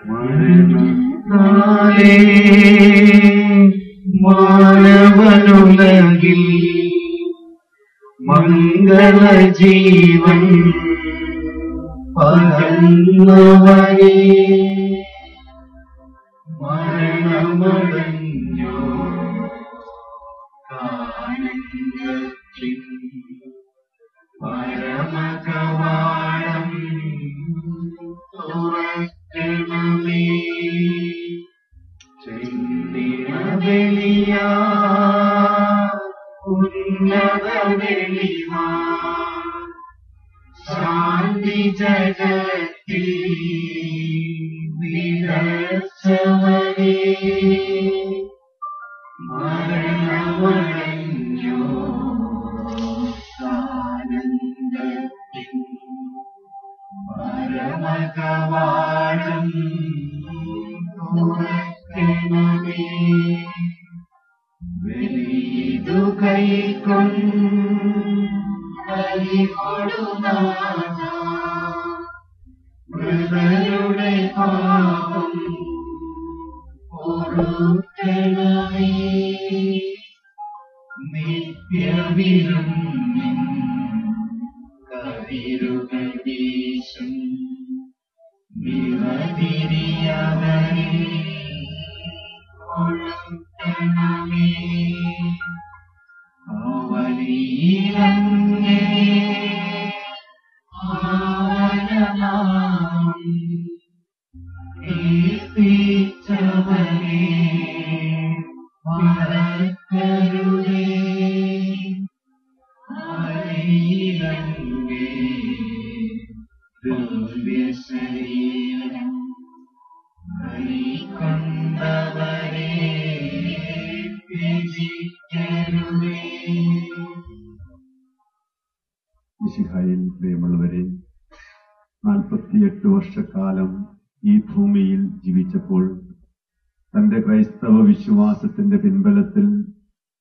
മരണത്താലേ മാനവനുലകിൽ മംഗളജീവൻ പകർന്നവനേ, മരണമടഞ്ഞോ ആനന്ദത്തിൻ പരമകവാടം തുറക്കണമേ. ചെന്തിന ബലിയാ ഉന്നത വെളിവാ ശാന്തി ജഗത്തിൽ വിലസവനേ, മരണമടഞ്ഞോ ആനന്ദത്തിൻ പരമകവാടം തുറക്കണമേ. വെളിയിതു കൈക്കൊടുനാഥ മൃതരുടെ പാപം പൊറുക്കണമേ. നിത്യവിരുന്നിൻ കതിരുകൾ വീശും നിറതിരിയവരെ കൊളുത്തണമേ. അവനിലങ്ങേ ആവനനാം കീർത്തിച്ചവനെ മറക്കരുതേ. അവനിലങ്ങേ ദിവ്യശരീരം കൈക്കൊണ്ടവരെ ത്യജിക്കരുതേ. മിശിഹായിൽ പ്രിയമുള്ളവരെ, 48 വർഷക്കാലം ഈ ഭൂമിയിൽ ജീവിച്ചപ്പോൾ തന്റെ ക്രൈസ്തവ വിശ്വാസത്തിന്റെ പിൻബലത്തിൽ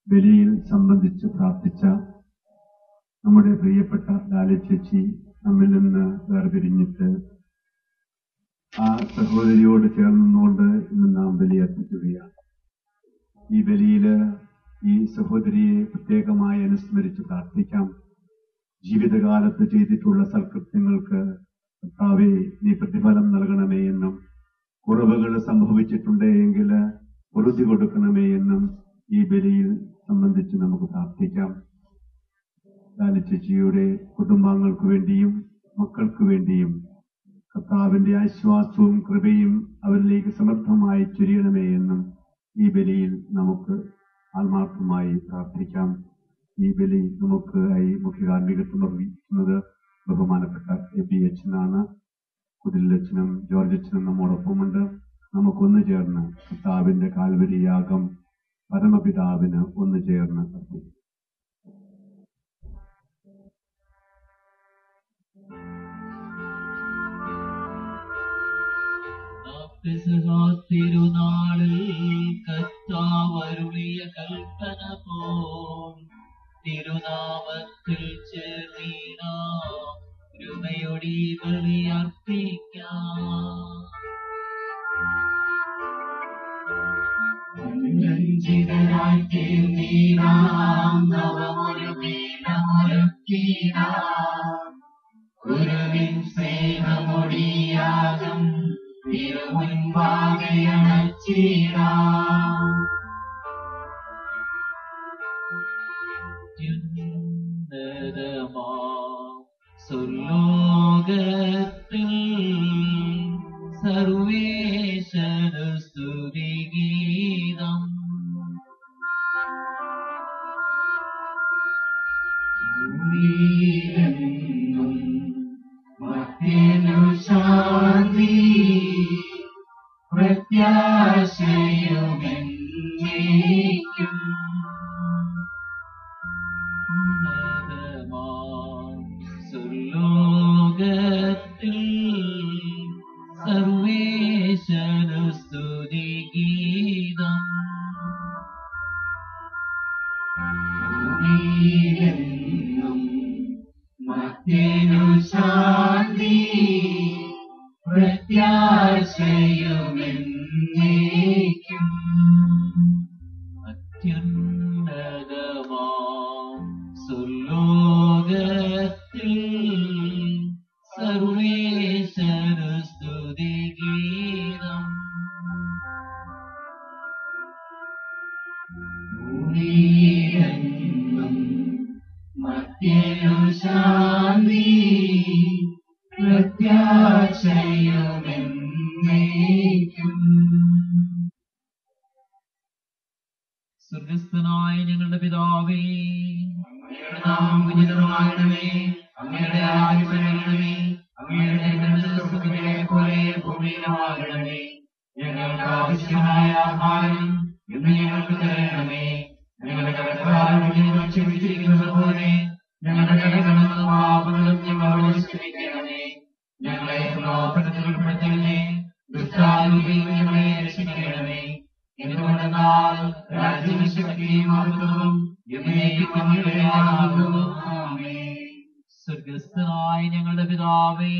ബലിയിൽ സംബന്ധിച്ച് പ്രാർത്ഥിച്ച നമ്മുടെ പ്രിയപ്പെട്ട ലാലി ചേച്ചി നമ്മിൽ നിന്ന് വേർപിരിഞ്ഞിട്ട് ആ സഹോദരിയോട് ചേർന്നുകൊണ്ട് ഇന്ന് നാം ബലി അർപ്പിക്കുകയാണ്. ഈ ബലിയില് ഈ സഹോദരിയെ പ്രത്യേകമായി അനുസ്മരിച്ച് പ്രാർത്ഥിക്കാം. ജീവിതകാലത്ത് ചെയ്തിട്ടുള്ള സൽകൃത്യങ്ങൾക്ക് കർത്താവേ നീ പ്രതിഫലം നൽകണമേ എന്നും, കുറവുകൾ സംഭവിച്ചിട്ടുണ്ടെങ്കിൽ പൊറുതി കൊടുക്കണമേ എന്നും ഈ ബലിയിൽ സംബന്ധിച്ച് നമുക്ക് പ്രാർത്ഥിക്കാം. ലാലി ചേച്ചിയുടെ കുടുംബാംഗങ്ങൾക്ക് വേണ്ടിയും മക്കൾക്ക് വേണ്ടിയും കർത്താവിന്റെ ആശ്വാസവും കൃപയും അവരിലേക്ക് സമർത്ഥമായി ചൊരിയണമേ എന്നും ഈ ബലിയിൽ നമുക്ക് ആത്മാർത്ഥമായി പ്രാർത്ഥിക്കാം. ഈ ബലി നമുക്കായി മുഖ്യകാർമ്മികത്വം നിർവഹിക്കുന്നത് ബഹുമാനപ്പെട്ട എബി അച്ഛനാണ്. കുടിലച്ഛനും ജോർജ് അച്ഛനും നമ്മോടൊപ്പമുണ്ട്. നമുക്കൊന്നു ചേർന്ന് കർത്താവിന്റെ കാൽവരി യാഗം പരമപിതാവിന് ഒന്ന് ചേർന്ന് അർപ്പിക്കാം. തിരുനാളിൽ കർത്താവരുളിയ കൽപ്പന പോൽ തിരുനാമത്തിൽ ചേർന്നീനാം കൃപയൊടി ബലിയർപ്പിക്കാം. അനുരഞ്ജിതരായി തീർന്നീനാം നവമൊരു ഗീതമൊരുക്കീനാം. ഗുരുവിൻ സ്നേഹമൊടിയാകം തിരുമുൻപാകെ അണച്ചിടാം. സ്വർലോകത്തിൽ സർവേശനു സ്തുതിഗീതം. മർത്യനു ശാന്തി പ്രത്യാശയുമെന്നേക്കും. സ്വർലോകത്തിൽ സർവേശനു സ്തുതിഗീതം. ഭൂമിയിലെന്നും മർത്യനു ശാന്തി പ്രത്യാശയും സർവേശ്വര സ്തുതി ഗീതം. ഭൂമിയിലെങ്ങും മധ്യനു ശാന്തി പ്രത്യാശയുമെന്നേക്കും. സ്വർഗസ്ഥനായ ഞങ്ങളുടെ പിതാവേ, അങ്ങയുടെ നാമം ഉന്നതമാകണമേ, അങ്ങയുടെ രാജ്യം വരണമേ, അങ്ങയുടെ സ്വർഗ്ഗത്തിലെ പോലെ ഭൂമിയിലുമാകണമേ. ഞങ്ങൾക്ക് ആവശ്യമായ ആഹാരം ഇന്ന് ഞങ്ങൾക്ക് തരണമേ. ഞങ്ങളുടെ കടക്കാരോട് ഞങ്ങൾ ക്ഷമിച്ചിരിക്കുന്നത് പോലെ ഞങ്ങളുടെ കടകളും പാപങ്ങളും ഞങ്ങളോട് ക്ഷമിക്കണമേ. ഞങ്ങളെ പ്രലോഭനത്തിൽ ഉൾപ്പെടുത്തണമേ, ദുഷ്ടാരൂപിയിൽ ഞങ്ങളെ രക്ഷിക്കണമേ. എന്തുകൊണ്ടെന്നാൽ രാജ്യവും ശക്തിയും മഹത്വവും എന്നേക്കും അങ്ങയുടേതാകുന്നു. ആമേൻ. സ്വർഗസ്ഥനായ ഞങ്ങളുടെ പിതാവേ,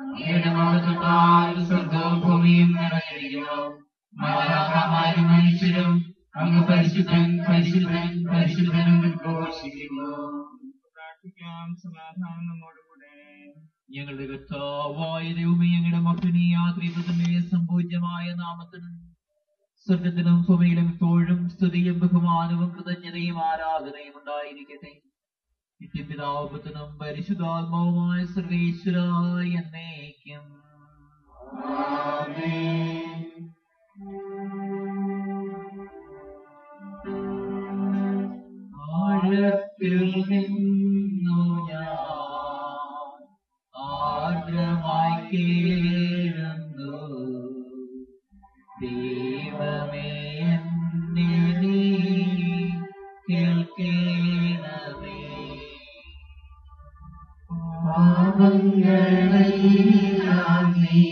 അങ്ങയുടെ മഹത്വത്താൽ സ്വർഗ്ഗവും ഭൂമിയും നിറഞ്ഞിരിക്കുന്നു. മാലാഖമാരും മനുഷ്യരും അങ്ങ് പരിശുദ്ധൻ പരിശുദ്ധൻ പരിശുദ്ധനും ഘോഷിക്കുന്നു. പ്രാർത്ഥിക്കാം. സമാധാനം നമ്മോടുകൂടെ. ഞങ്ങളുടെ കർത്താവായ ദൈവമേ, ഞങ്ങളുടെ മഹനീയ ത്രിത്വത്തിന്റെ സംപൂജ്യമായ നാമത്തിന് സ്വർഗത്തിലും ഭൂമിയിലും ഇപ്പോഴും സ്തുതിയും ബഹുമാനവും കൃതജ്ഞതയും ആരാധനയും ഉണ്ടായിരിക്കട്ടെ. നിത്യപിതാവും പുത്രനും പരിശുദ്ധാത്മാവുമായ സർവേശ്വരായ എന്നേക്കും. ആഴത്തിൽ നിന്നു ഞാൻ ആർദ്രമായി കേഴുന്നു, ദൈവമേ എന്നെ നീ കേൾക്കണമേ. പാപങ്ങളെല്ലാം നീ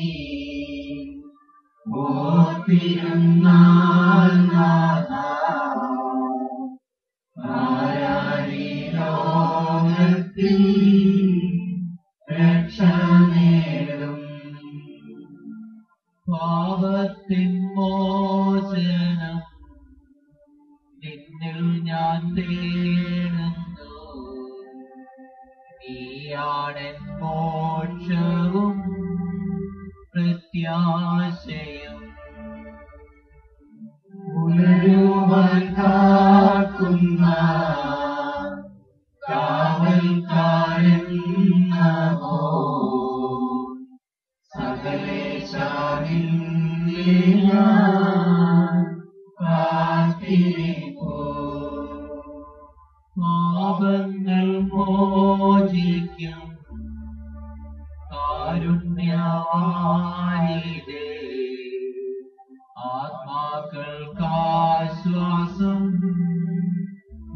ഓർത്തിരുന്നാൽ നാഥാ, ആരാണീ ലോകത്തിൽ രക്ഷ നേടും. പാപത്തിൻ മോചനം നിന്നിൽ ഞാൻ തേടുന്നു, നീയാണെൻ മോക്ഷവും പ്രത്യാശയും. ഉണരുവാൻ കാക്കുന്ന കാവൽക്കാരൻ നമോ, സകലേശാനിന്നെ ഞാൻ കാത്തിരിപ്പൂ. പാപങ്ങൾ മോചിക്കും കാരുണ്യവാനിധേ, ആത്മാക്കൾക്കാശ്വാസം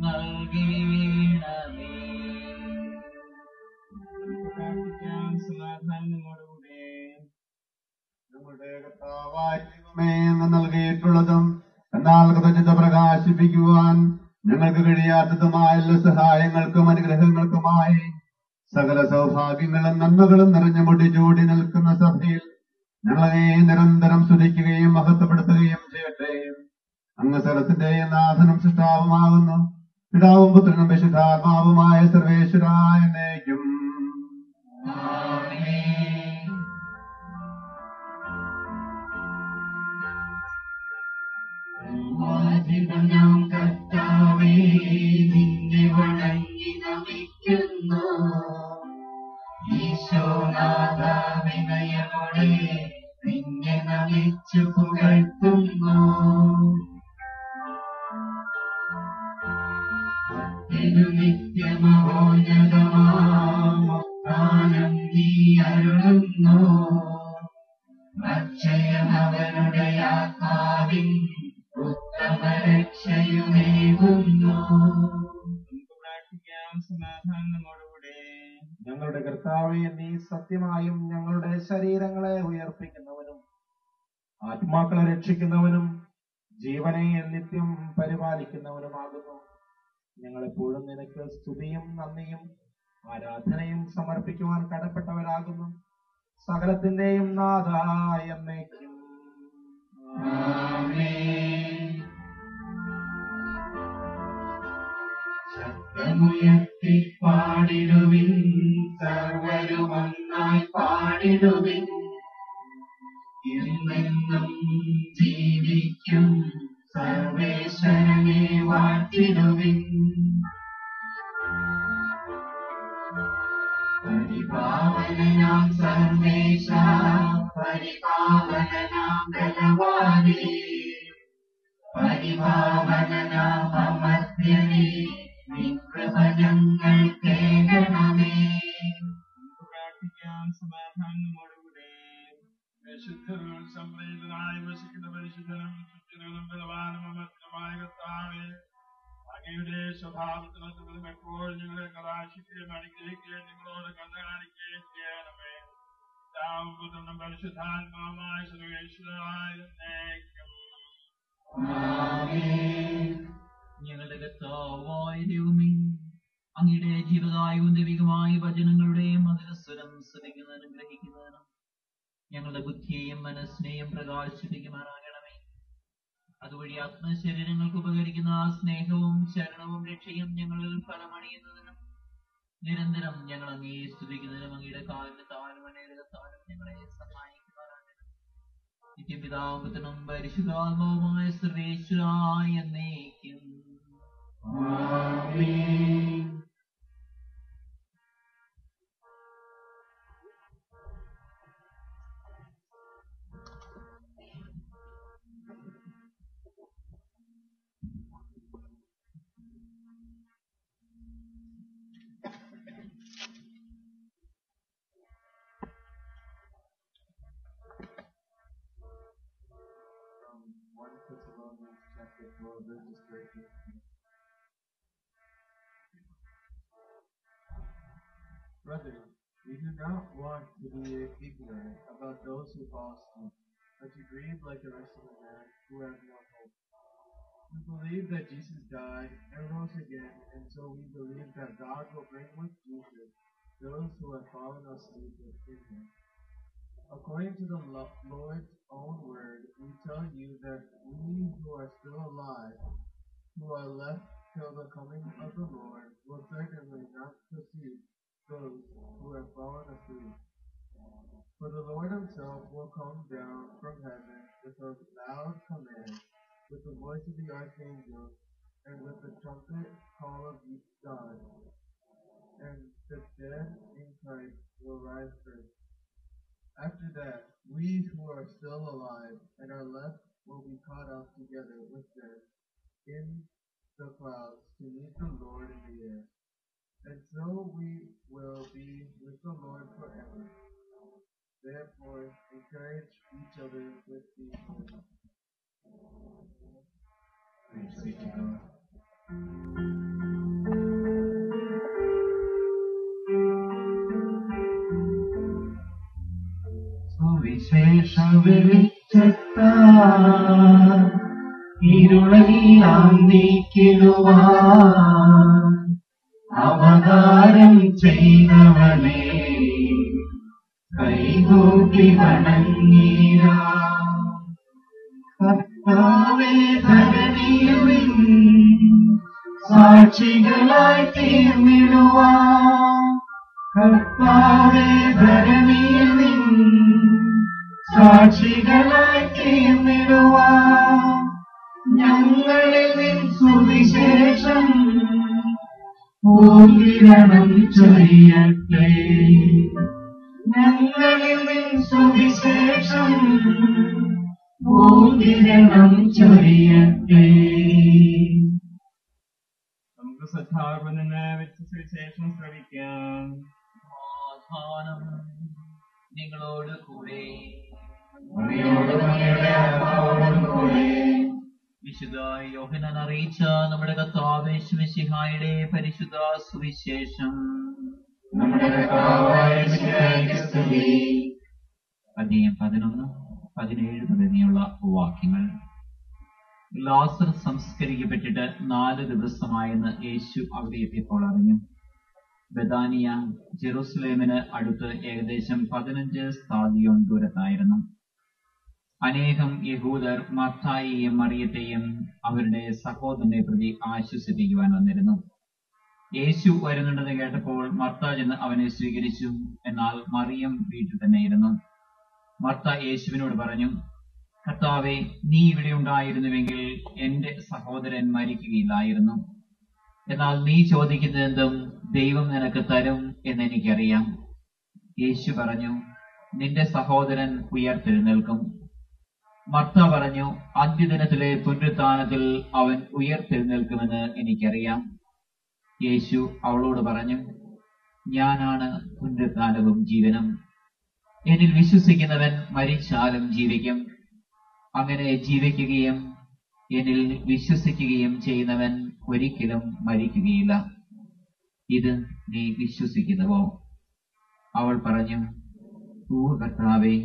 നൽകണമേ. പ്രാർത്ഥിക്കാം. സമാധാനം നമ്മോടുകൂടെ. നമ്മുടെ കർത്താവായ ദൈവമേ, അങ്ങ് നൽകിയിട്ടുള്ളതും എന്നാൽ കൃതജ്ഞത പ്രകാശിപ്പിക്കുവാൻ ഞങ്ങൾക്ക് കഴിയാത്തതുമായ എല്ലാ സഹായങ്ങൾക്കും അനുഗ്രഹങ്ങൾക്കുമായി സകല സൗഭാഗ്യങ്ങളും നന്മകളും നിറഞ്ഞു മുടിചൂടി നിൽക്കുന്ന സഭയിൽ ഞങ്ങളെ നിരന്തരം സ്തുതിക്കുകയും മഹത്വപ്പെടുത്തുകയും ചെയ്യട്ടെ. അങ്ങ് സകലത്തിന്റെയും നാഥനും സൃഷ്ടാവുമാകുന്നു. പിതാവും പുത്രനും പരിശുദ്ധാത്മാവുമായ സർവേശ്വരായ എന്നേക്കും. ആമേൻ. വാജിതനാം കർത്താവേ, നിന്നെ വണങ്ങി നമിക്കുന്നു. ഈശോനാഥ, വിനയമോടെ നിന്നെ നമിച്ചു പുകഴ്ത്തുന്നു. നിത്യമഹോന്നതമാനം നീ അരുളുന്നു. അക്ഷയം അവനുടെ ആത്മാവിൻ ഉത്തമ രക്ഷയുമേകുന്നു. നമുക്ക് പ്രാർത്ഥിക്കാം. സമാധാനം നമ്മോടുകൂടെ. ഞങ്ങളുടെ കർത്താവേ, നീ സത്യമായും ഞങ്ങളുടെ ശരീരങ്ങളെ ഉയർപ്പിക്കുന്നവനും ആത്മാക്കളെ രക്ഷിക്കുന്നവനും ജീവനെ നിത്യം പരിപാലിക്കുന്നവനുമാകുന്നു. ഞങ്ങളെപ്പോഴും നിനക്ക് സ്തുതിയും നന്ദിയും ആരാധനയും സമർപ്പിക്കുവാൻ കടപ്പെട്ടവരാകുന്നു. സകലത്തിന്റെയും നാഥായ എന്നേക്കും. ആമേൻ. സ്വരമുയർത്തി പാടിടുവിൻ, സർവരുമൊന്നായി പാടിടുവിൻ. എന്നെന്നും ജീവിക്കും സർവേശ്വരനെ വാഴ്ത്തിടുവിൻ. പരിപാവനാം സർവേശ, പരിപാവനാം ബലവാനേ, പരിപാവനാം അമർത്യനേ, നിൻ കൃപ ഞങ്ങൾ കേൾക്കണമേ. പ്രാർത്ഥിക്കാം. സമാധാനം നമ്മോടുകൂടെ. പരിശുദ്ധരും സംപ്രീതനായി വസിക്കുന്ന പരിശുദ്ധനും സുസ്ഥിരനും ബലവാനും അമർത്യമായ കർത്താവേ, അങ്ങയുടെ സ്വഭാവത്തിനും എപ്പോഴും ഞങ്ങളെ കടാക്ഷിക്കുകയും അനുഗ്രഹിക്കുകയും നിങ്ങളോട് കണ്ണു കാണിക്കുകയും ചെയ്യണമേ. പിതാവും പരിശുദ്ധാത്മാവുമായ സർവേശ്വരനായ എന്നേക്കും. ഞങ്ങളുടെ കർത്താവായ ദൈവമേ, അങ്ങയുടെ ജീവകായവും ദൈവികമായ വചനങ്ങളുടെ മധുരസ്വരം ശ്രമിക്കുന്നതിനും ഗ്രഹിക്കുന്നതിനും ഞങ്ങളുടെ ബുദ്ധിയെയും മനസ്സിനെയും പ്രകാശിപ്പിക്കുമാറാകണമേ. അതുവഴി ആത്മശരീരങ്ങൾക്ക് ഉപകരിക്കുന്ന സ്നേഹവും ശരണവും രക്ഷയും ഞങ്ങളിൽ ഫലമണിയുന്നതിനും നിരന്തരം ഞങ്ങൾ അങ്ങേ സ്തുതിക്കുന്നതിനും അങ്ങയുടെ കാലത്താലും അനേകത്താലും ഞങ്ങളെ സഹായിക്കുമാറാകണം. നിത്യപിതാവുനും പരിശുദ്ധാത്മാവുമായ സർവേശ്വരായ എന്നേക്കും. Brothers, we do not want to be ignorant about those who fall asleep, but to grieve like the rest of the men who have no hope. We believe that Jesus died and rose again, and so we believe that God will bring with Jesus those who have fallen asleep in him. According to the Lord's own word, we tell you that we who are still alive, who are left till the coming of the Lord, will certainly not precede those who have fallen asleep. For the Lord himself will come down from heaven with a loud command, with the voice of the archangel, and with the trumpet call of God. And the dead in Christ will rise first. After that, we who are still alive and are left will be caught up together with them in the clouds to meet the Lord in the air. And so we will be with the Lord forever. Therefore, encourage each other with these words. Praise be to God. സുവിശേഷ വെളിച്ചത്താൽ ഇരുളെല്ലാം നീക്കിടുവാൻ അവതാരം ചെയ്തവനെ കൈകൂപ്പി വണങ്ങിടാം. കർത്താവേ ധരണിയിൽ സാക്ഷികളായി തീർന്നിടുവാൻ. കർത്താവേ ധരണിയിൽ സാക്ഷികളായി തീർന്നിടുവാൻ. ഞങ്ങളിൽ നിൻ സുവിശേഷം പൂർവിരണം ചൊരിയട്ടെ. ഞങ്ങളിൽ നിൻ സുവിശേഷം പൂർവിരണം ചൊരിയട്ടെ. നമുക്ക് സദ്ഭാവന വെച്ച് സുവിശേഷം ശ്രവിക്കാം. സമാധാനം നിങ്ങളോട് കൂടെ. വിശുദ്ധ യോഹന്നാൻ അറിയിച്ച നമ്മുടെ കർത്താവ് യേശുമിശിഹായുടെ പരിശുദ്ധ സുവിശേഷം. അധ്യായം 11, 17 തുടങ്ങിയുള്ള വാക്യങ്ങൾ. ലാസർ സംസ്കരിക്കപ്പെട്ടിട്ട് 4 ദിവസമായെന്ന് യേശു അവിടെ എത്തിയപ്പോൾ അറിഞ്ഞു. ബെഥാനിയ ജെറുസലേമിന് അടുത്ത് ഏകദേശം 15 സ്താദിയോൻ ദൂരത്തായിരുന്നു. അനേകം യഹൂദർ മർത്തായെയും മറിയത്തെയും അവരുടെ സഹോദരനെ പ്രതി ആശ്വസിപ്പിക്കുവാൻ വന്നിരുന്നു. യേശു വരുന്നുണ്ടെന്ന് കേട്ടപ്പോൾ മർത്ത ചെന്ന് അവനെ സ്വീകരിച്ചു. എന്നാൽ മറിയം വീട്ടിൽ തന്നെ ഇരുന്നു. മർത്ത യേശുവിനോട് പറഞ്ഞു, കർത്താവേ, നീ ഇവിടെ ഉണ്ടായിരുന്നുവെങ്കിൽ എന്റെ സഹോദരൻ മരിക്കുകയില്ലായിരുന്നു. എന്നാൽ നീ ചോദിക്കുന്നതെന്തും ദൈവം നിനക്ക് തരും എന്നെനിക്കറിയാം. യേശു പറഞ്ഞു, നിന്റെ സഹോദരൻ ഉയർത്തെഴുന്നേൽക്കും. മർത്ത പറഞ്ഞു, അന്ത്യദിനത്തിലെ പുനരുത്ഥാനത്തിൽ അവൻ ഉയർത്തെഴുന്നേൽക്കുമെന്ന് എനിക്കറിയാം. യേശു അവളോട് പറഞ്ഞു, ഞാനാണ് പുനരുത്ഥാനവും ജീവനും. എന്നിൽ വിശ്വസിക്കുന്നവൻ മരിച്ചാലും ജീവിക്കും. അങ്ങനെ ജീവിക്കുകയും എന്നിൽ വിശ്വസിക്കുകയും ചെയ്യുന്നവൻ ഒരിക്കലും മരിക്കുകയില്ല. ഇത് നീ വിശ്വസിക്കുന്നുവോ? അവൾ പറഞ്ഞു, ഉവ്വ് കർത്താവേ,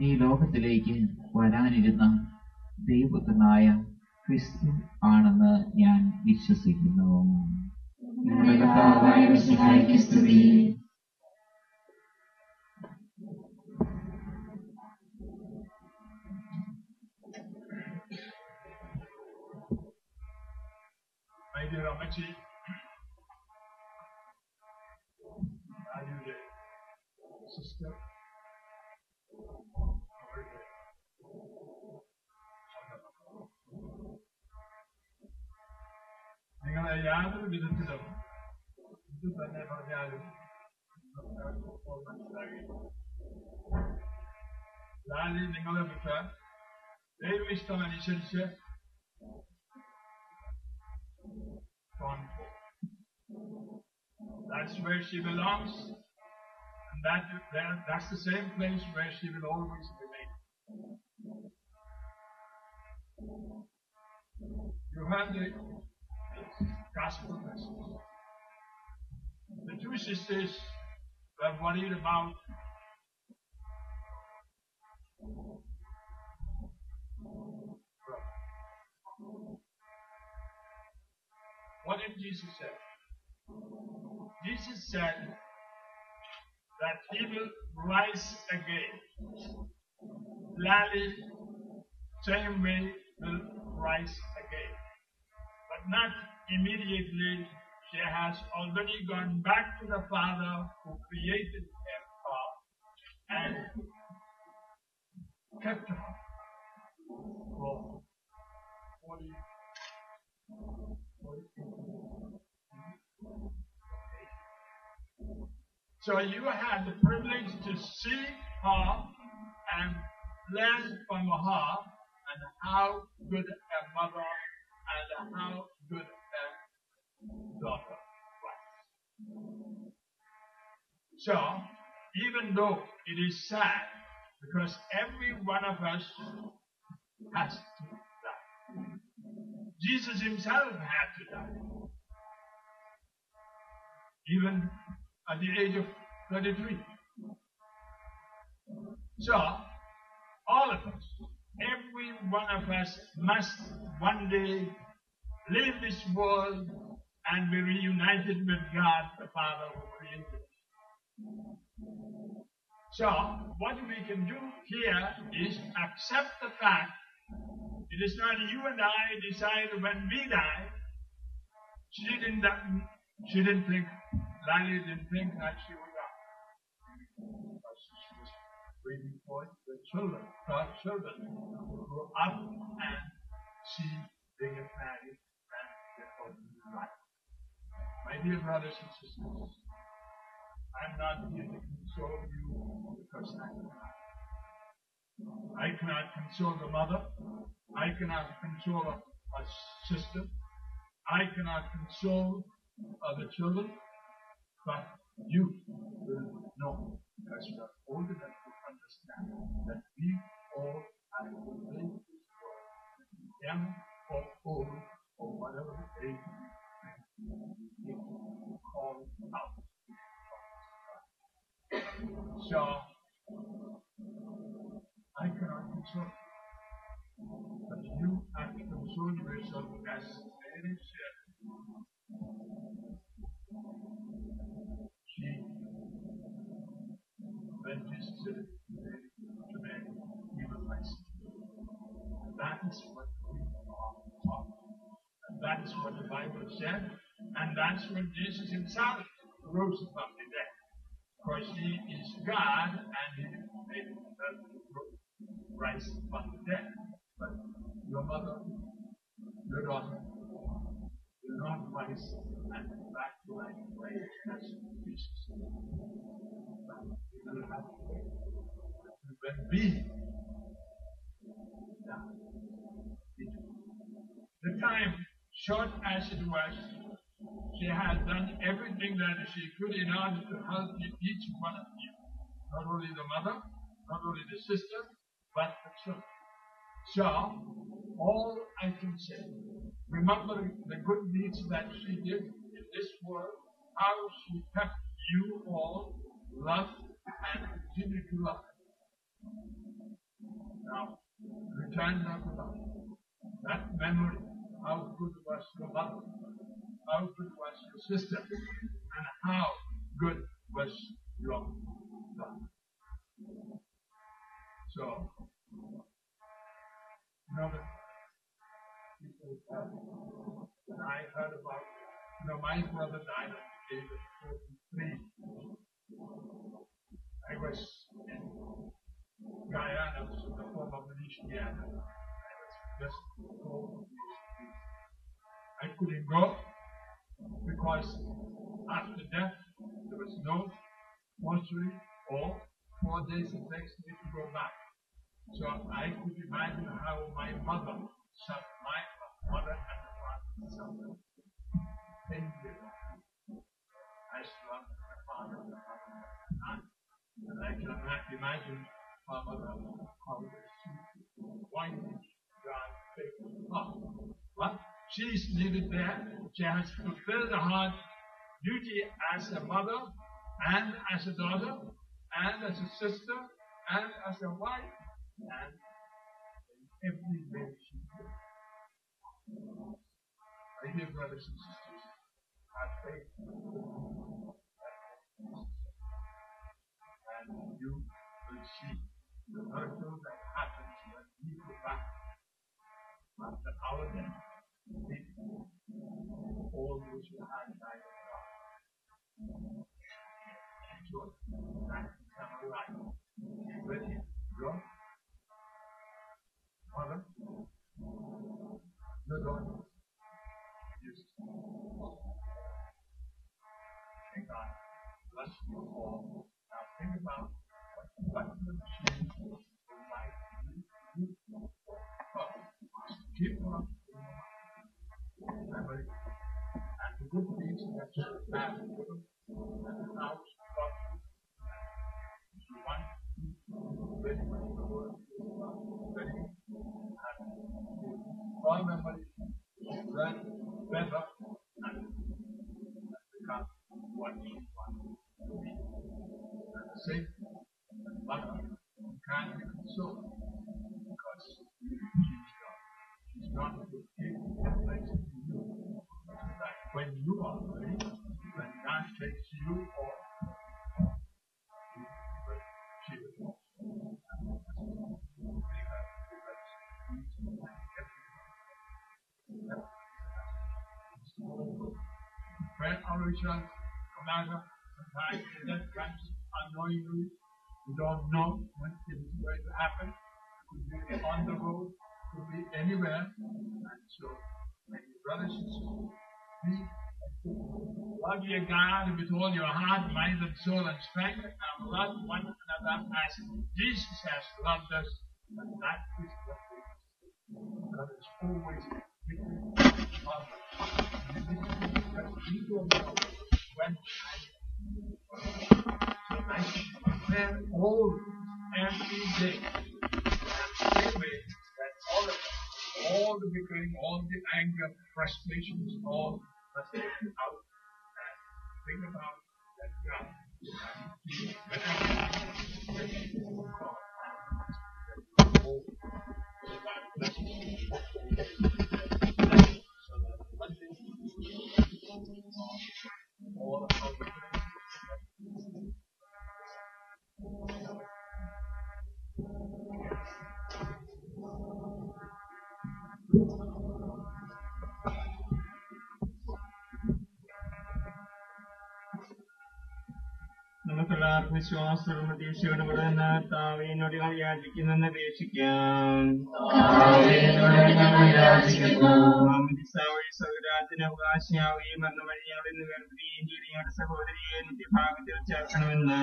നീ ലോകത്തിലേക്ക് വരാനിരുന്ന ദൈവപുത്രനായ ക്രിസ്തു ആണെന്ന് ഞാൻ വിശ്വസിക്കുന്നു. ഞങ്ങളുടെ കർത്താവായ മിശിഹായ്ക്ക് സ്തുതി. My dear Amachi, valued sister, അവരുടെ നിങ്ങളെ യാതൊരു വിധത്തിലും ഇത് തന്നെ പറഞ്ഞാലും ഇപ്പോൾ മനസ്സിലാകില്ല. ലാലി നിങ്ങളെ വിട്ട് ദൈവ ഇഷ്ടമനുസരിച്ച് That's where she belongs, and that's the same place where she will always remain. You have the gospel message. The two sisters were worried about what did Jesus say? Jesus said that he will rise again. Lally, same way, will rise again. But not immediately. She has already gone back to the Father who created her and kept her for 40 So you had the privilege to see her and learn from her and how good a mother and how good a daughter was. So, even though it is sad, because every one of us has to die. Jesus himself had to die. Even at the age of 33. So, all of us, every one of us must one day leave this world and be reunited with God, the Father who created us. So, what we can do here is accept the fact it is not you and I decide when we die. She didn't think, Lally didn't think that she would die. She was waiting for the children, her children to grow up and see they get married and get ordinary life. My dear brothers and sisters, I'm not here to console you because I cannot console the mother. I cannot console a sister. I cannot console the children. But you will know, because you are old enough to understand that we all have to live this world, young or old or whatever age we call out. So, I cannot console you, but you have to console yourself as Mary said. When Jesus said to Mary, he will rise. That is what we are taught. And that is what the Bible said. And that's when Jesus himself rose from the dead. Because he is God and he made himself rise from the dead. But your mother, your daughter, will not rise and back to life as Jesus. But we will have to wait. When we die, the time, short as it was, she had done everything that she could in order to help each one of you. Not only the mother, not only the sister, but the children. So, all I can say, remember the good deeds that she did in this world, how she kept you all loved and continue to love. Now, return that love. That memory, how good was your mother, how good was your sister, and how good was your daughter. So, when I heard about, my brother died at the age of 43. I was in Guyana, which is the former Louisiana. I was just told I couldn't go because after death there was no mortuary or 4 days it takes me to go back. So I could imagine how my mother suffered, my mother and the father suffered. Painfully. I loved my father and my aunt. And I cannot imagine my mother how she wanted God take her. But she's needed there. She has fulfilled her hard duty as a mother and as a daughter and as a sister and as a wife and in every way she could. My dear brothers and sisters, have faith and you will see the miracle that happens when we go back after our death. All those who have died of God. Enjoy that eternal life. With your mother, your daughter, Jesus. May God bless you all. Now think about what would change your life to you. Keep on memory and the good deeds that you have given and how you got you want very much the world very happy. All memory learn better and become what you want to be. And the same mother can't be consoled because she's God. She's not to give things to you. That when you are ready, when God takes you or she will when our original commander sometimes that comes unknowingly, we don't know when it is going to happen. It could be on the road, it could be anywhere. And so, my brothers and sisters, love your God with all your heart, mind, and soul, and strength, and love one another as Jesus has loved us. And that is what we do. God is always giving us. We don't know when so I prepare all every day. And same way that all the bickering, all the anger, frustrations, all must get out and think about that God. All of വിശ്വാസവും പ്രതീക്ഷയോടും കൂടെ താവേനോട് യാചിക്കുന്നെന്ന് അപേക്ഷിക്കാം. സ്വർഗരാജ്യത്തിന് അവകാശിയാവുകയും മരണ വഴി ഞങ്ങൾ ഇന്ന് വേർപിരിയുകയും ചെയ്ത് ഞങ്ങളുടെ സഹോദരിയെ നിത്യഭാഗത്തിൽ ചേർക്കണമെന്ന്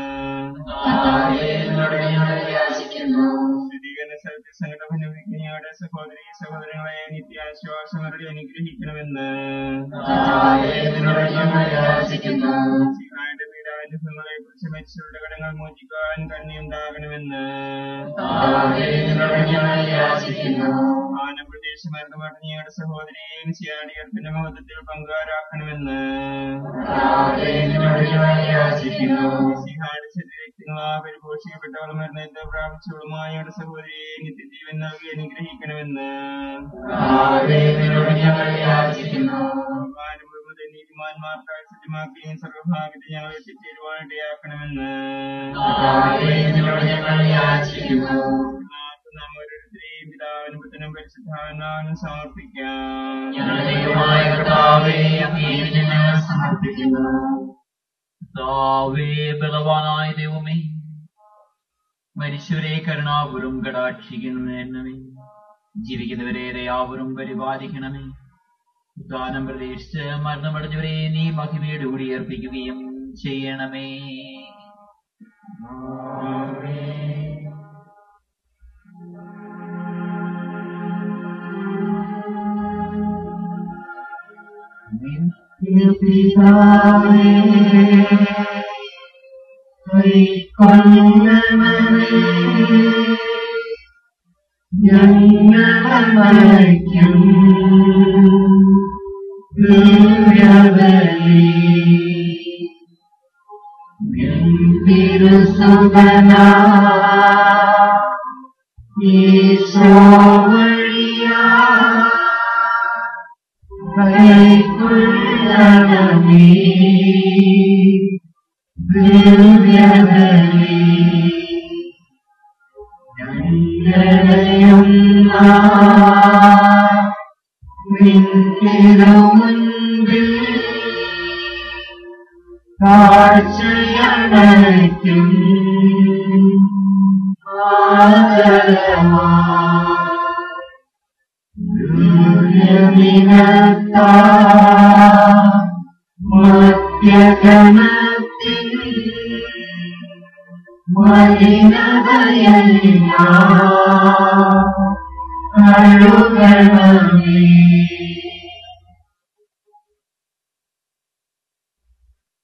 സ്ഥിരീകരണ സ്ഥലത്തിൽ സങ്കടം അനുഭവിക്കുന്ന ഞങ്ങളുടെ സഹോദരങ്ങളെ നിത്യാശ്വാസങ്ങളുടെ അനുഗ്രഹിക്കണമെന്ന് പീഡാനുഭവങ്ങളെ കുറിച്ച് മരിച്ചവരുടെ കടങ്ങൾ മോചിക്കാൻ കരുണയുണ്ടാകണമെന്ന് ആനപ്രദേശം മരണമടഞ്ഞ ഞങ്ങളുടെ സഹോദരിയെയും സിയാടിയർപ്പിന്റെ മഹത്വത്തിൽ പങ്കാരാക്കണമെന്ന് പരിപോഷിക്കപ്പെട്ടവൾ മരണത്തെ പ്രാപിച്ചവളുമായ ഞങ്ങളുടെ സഹോദരിയെ നിത്യജീവൻ നൽകി അനുഗ്രഹിക്കണമെന്ന് നീതിമാന്മാർക്കായി സജ്ജമാക്കുകയും സർവഭാഗ്യത്തെ ഞങ്ങൾ എത്തിച്ചേരുവാനിടയാക്കണമെന്ന് നാം ഓരോരുത്തരെയും പിതാവിനും പുത്രനും പരിശുദ്ധാത്മാവിനും സമർപ്പിക്കാം. ബലവാനായ ദൈവമേ, മരിച്ചവരെ കരുണാപുരം കടാക്ഷിക്കണമേ, ജീവിക്കുന്നവരെ ദയാപുരം പരിപാലിക്കണമേ. ഉദ്ധാനം പ്രതീക്ഷിച്ച് മരണമടഞ്ഞവരെ നീ മഹിമയോട് കൂടി അർപ്പിക്കുകയും ചെയ്യണമേ.